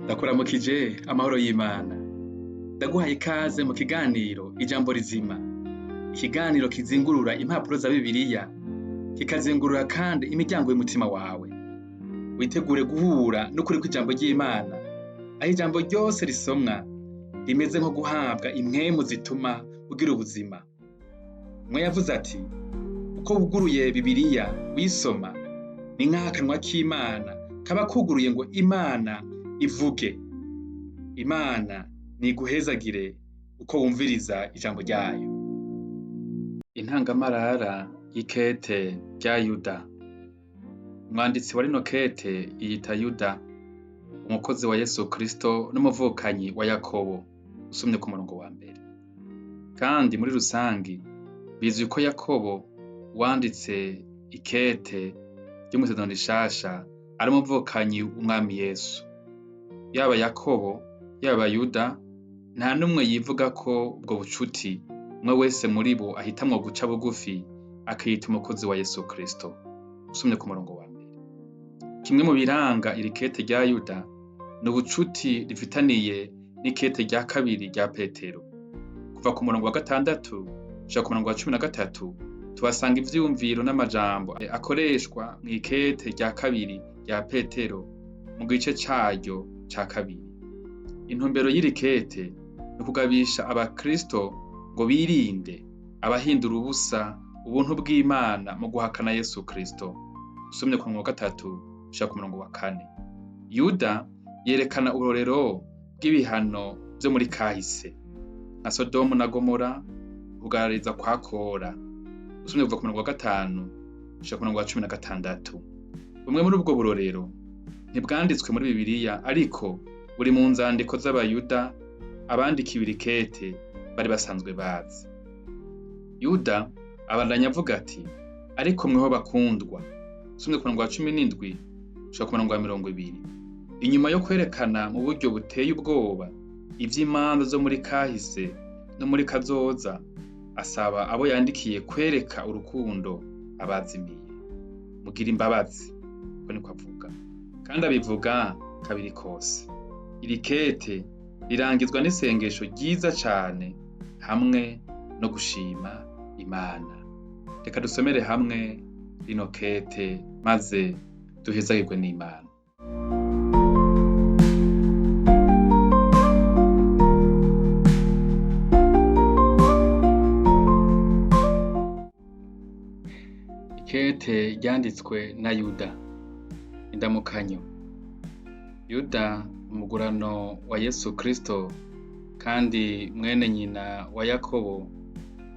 Ndakuramukije amahoro y'Imana. Ndaguhaye ikaze mu kiganiro ijambo rizima. Ikiganiro kizingurura impapuro za Bibiliya, kikazingurura kandi imiryango y'umutima wawe. Witegure guhura n'ukuri kw'ijambo ry'Imana, aho ijambo ryose risomwa rimeze nko guhabwa impwemu zituma ugira ubuzima. Umwe yavuze ati, uko wuguruye Bibiliya wisoma, ni nk'akanwa k'Imana kaba kuguruye ngo Imana ivuge. Imana niguhezagire uko wumviriza ijambo ryayo. Intangamarara y'ikete rya Yuda. Umwanditsi wa rino kete yiyita Yuda, umukozi wa Yesu Kristo n'umuvukanyi wa Yakobo, usomye ku murongo wa mbere. Kandi muri rusangi bizwi ko Yakobo wanditse ikete ry'umusezerano rishasha ari umuvukanyi w'umwami Yesu. Yaba Yakobo yaba Yuda, nta numwe yivuga ko ubwo bucuti umwe wese muri bo ahitamwo guca bugufi akiyita umukozi wa Yesu Kristo, usomye ku murongo wa mbere. Kimwe mu biranga iri kete rya Yuda ni ubucuti rifitaniye n'ikete rya kabiri rya Petero. Kuva ku murongo wa 6 gushika ku murongo wa 13 tuhasanga ivyiyumviro n'amajambo akoreshwa mw'ikete rya kabiri rya Petero mu gice caryo ca kabiri. Intumbero y'iri kete ni ukugabisha abakristo ngo birinde abahindura ubusa ubuntu bw'Imana mu guhakana Yesu Kristo, usomye ku murongo wa 3 gushika ku murongo wa 4. Yuda yerekana urorero bw'ibihano vyo muri kahise nka Sodomu na Gomora, kugarariza kwa Kora, usomye kuva ku murongo wa 5 gushika ku murongo wa 16. Bumwe muri ubwo burorero ntibwanditswe muri Bibiliya, ariko buri mu nzandiko z'Abayuda abandikiwe iri kete bari basanzwe bazi. Yuda abandanya avuga ati, ariko mweho bakundwa, usomye ku murongo wa 17 gushika ku murongo wa 20. Inyuma yo kwerekana mu buryo buteye ubwoba ivy'imanza zo muri kahise no muri kazoza, asaba abo yandikiye kwereka urukundo abazimiye. Mugira imbabazi, uko niko avuga, kandi abivuga kabiri kose. Iri kete rirangizwa n'isengesho ryiza cane hamwe no gushima Imana. Reka dusomere hamwe rino kete maze duhezagirwe n'Imana. Ikete ryanditswe na Yuda. Indamukanyo. Yuda, umugurano wa Yesu Kristo kandi mwene nyina wa Yakobo,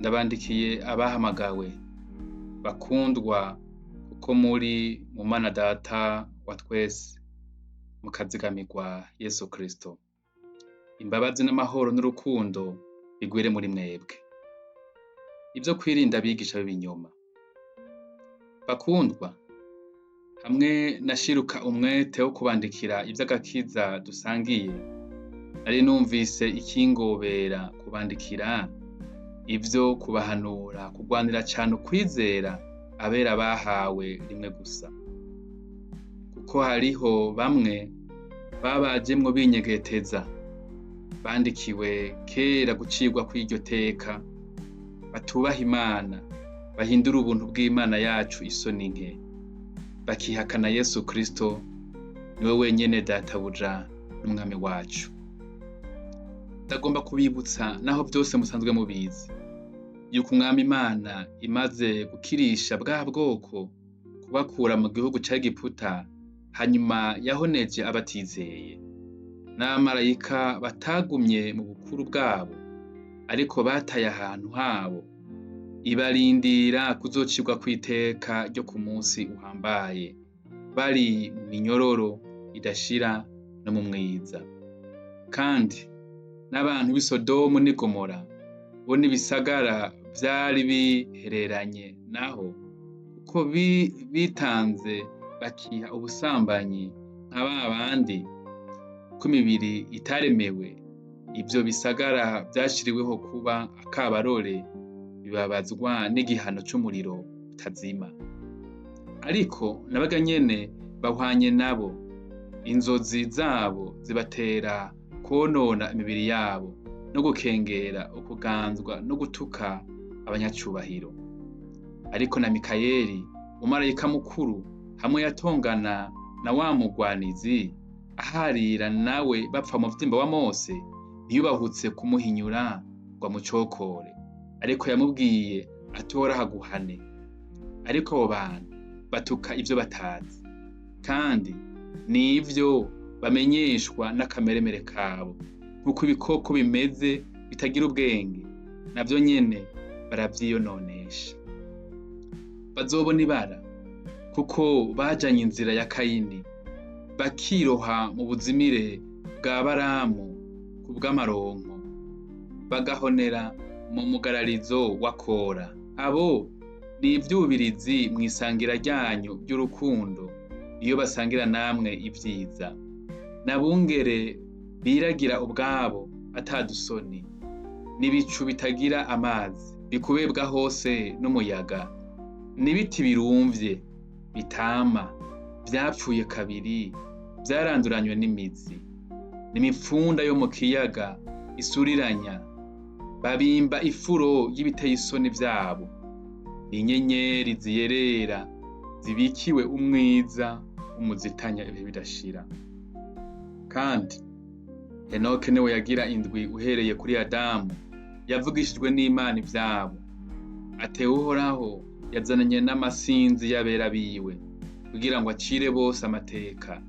ndabandikiye abahamagawe bakundwa uko muri mu Mana Data wa twese, mukazigamirwa Yesu Kristo. Imbabazi n'amahoro n'urukundo bigwire muri mwebwe. Ivyo kwirinda abigisha b'ibinyoma. Bakundwa, hamwe nashiruka umwete wo kubandikira ivy'agakiza dusangiye, nari numvise ikingobera kubandikira ivyo kubahanura kugwanira cane ukwizera abera bahawe rimwe gusa. Kuko hariho bamwe babajemwo binyegeteza, bandikiwe kera gucirwa kw'iryo teka, batubaha Imana, bahindura ubuntu bw'Imana yacu isoni nke, bakihakana Yesu Kristo niwe wenyene databuja n'umwami wacu. Ndagomba kubibutsa, naho byose musanzwe mubizi, yuko umwami Imana imaze gukirisha bwa bwoko kubakura mu gihugu ca Egiputa, hanyuma yahoneje abatizeye. N'abamarayika batagumye mu bukuru bwabo, ariko bataye ahantu habo, ibarindira kuzocirwa kw'iteka ryo ku munsi uhambaye, bari mu minyororo idashira no mu mwiza. Kandi n'abantu b'i Sodomu n'i Gomora bo n'ibisagara vyari bihereranye naho, kuko bitanze bakiha ubusambanyi nka ba bandi, ko imibiri itaremewe, ivyo bisagara vyashiriweho kuba akabarore, bibabazwa n'igihano c'umuriro utazima. Ariko nabaga nyene bahwanye nabo, inzozi zabo zibatera kwonona imibiri yabo no gukengera ukuganzwa no gutuka abanyacubahiro. Ariko na Mikayeli, umumarayika mukuru, hamwe yatongana na wa mugwanizi aharira nawe bapfa mu muvyimba wa Mose, ntiyubahutse kumuhinyura ngo amucokore, ariko yamubwiye ati uhoraho aguhane. Ariko abo bantu batuka ivyo batazi, kandi nivyo bamenyeshwa n'akameremere kabo, nk'uko ibikoko bimeze bitagira ubwenge, navyo nyene baravyiyononesha. Bazobona ibara, kuko bajanye inzira ya Kayini, bakiroha mu buzimire bwa Baramu ku bw'amaronko, bagahonera mu mugararizo wa Kora. Abo ni ivyubirizi mw'isangira ryanyu ry'urukundo, iyo basangira namwe ivyiza. N'abungere biragira ubwabo atadusoni, n'ibicu bitagira amazi bikubebwa hose n'umuyaga, n'ibiti birumvye bitama vyapfuye kabiri vyaranduranywe n'imizi, n'imipfunda yo mu kiyaga isuriranya, babimba ifuro y'ibiteye isoni vyabo, n'inyenyeri ziyerera zibikiwe umwiza umuzitanya ibihe bidashira. Kandi Henoke niwe yagira indwi uhereye kuri Adamu, yavugishijwe n'Imana ivyabo, atewe Uhoraho yazananye n'amasinzi y'abera biwe, kugira ngo acire bose amateka,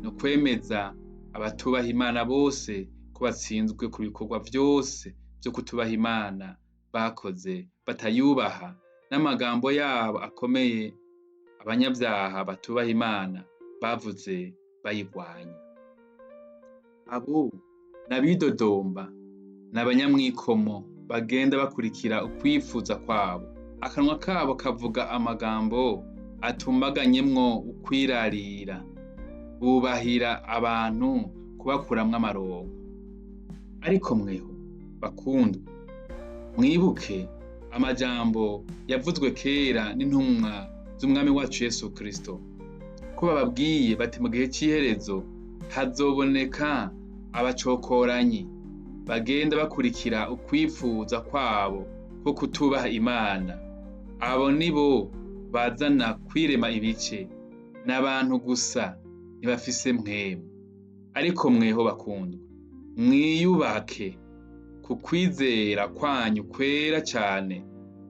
no kwemeza abatubaha Imana bose ko batsinzwe ku bikorwa vyose vyo kutubaha Imana bakoze batayubaha, n'amagambo yabo akomeye abanyabyaha batubaha Imana bavuze bayigwanya. Abo n'abidodomba, n'abanyamwikomo bagenda bakurikira ukwifuza kwabo, akanwa kabo kavuga amagambo atumbaganyemwo ukwirarira, bubahira abantu kubakuramwo amaronko. Ariko mweho bakundwa, mwibuke amajambo yavuzwe kera n'intumwa z'umwami wacu Yesu Kristo, ko bababwiye bati mu gihe c'iherezo hazoboneka abacokoranyi bagenda bakurikira ukwifuza kwabo ko kutubaha Imana. Abo nibo bazana kwirema ibice, n'abantu gusa ntibafise mpwemu. Ariko mweho bakundwa, mwiyubake ku kwizera kwanyu kwera cane,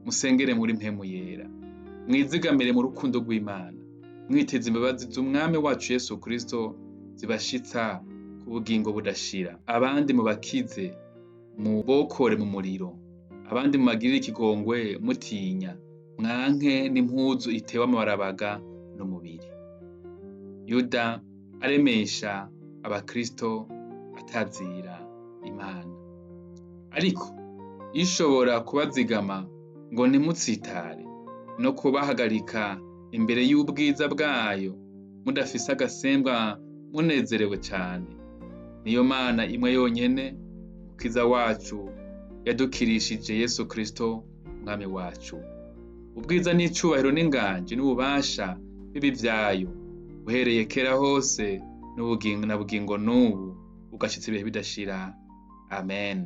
musengere muri mpwemu yera, mwizigamire mu rukundo rw'Imana, mwiteze imbabazi z'umwami wacu Yesu Kristo zibashitsa ku bugingo budashira. Abandi mubakize, mubokore mu muriro, abandi mubagirire ikigongwe mutinya, mwanke n'impuzu itewe amabarabaga n'umubiri. Yuda aremesha abakristo atazira Imana, ariko ishobora kubazigama ngo ntimutsitare no kubahagarika imbere y'ubwiza bwayo mudafise agasembwa, munezerewe cane. Niyo Mana imwe yonyene mukiza wacu yadukirishije Yesu Kristo mwami wacu. Ubwiza n'icubahiro n'inganji n'ububasha bibi vyayo, uhereye kera hose n'ubugingo na bugingo n'ubu, ugashitsa ibihe bidashira. Amen.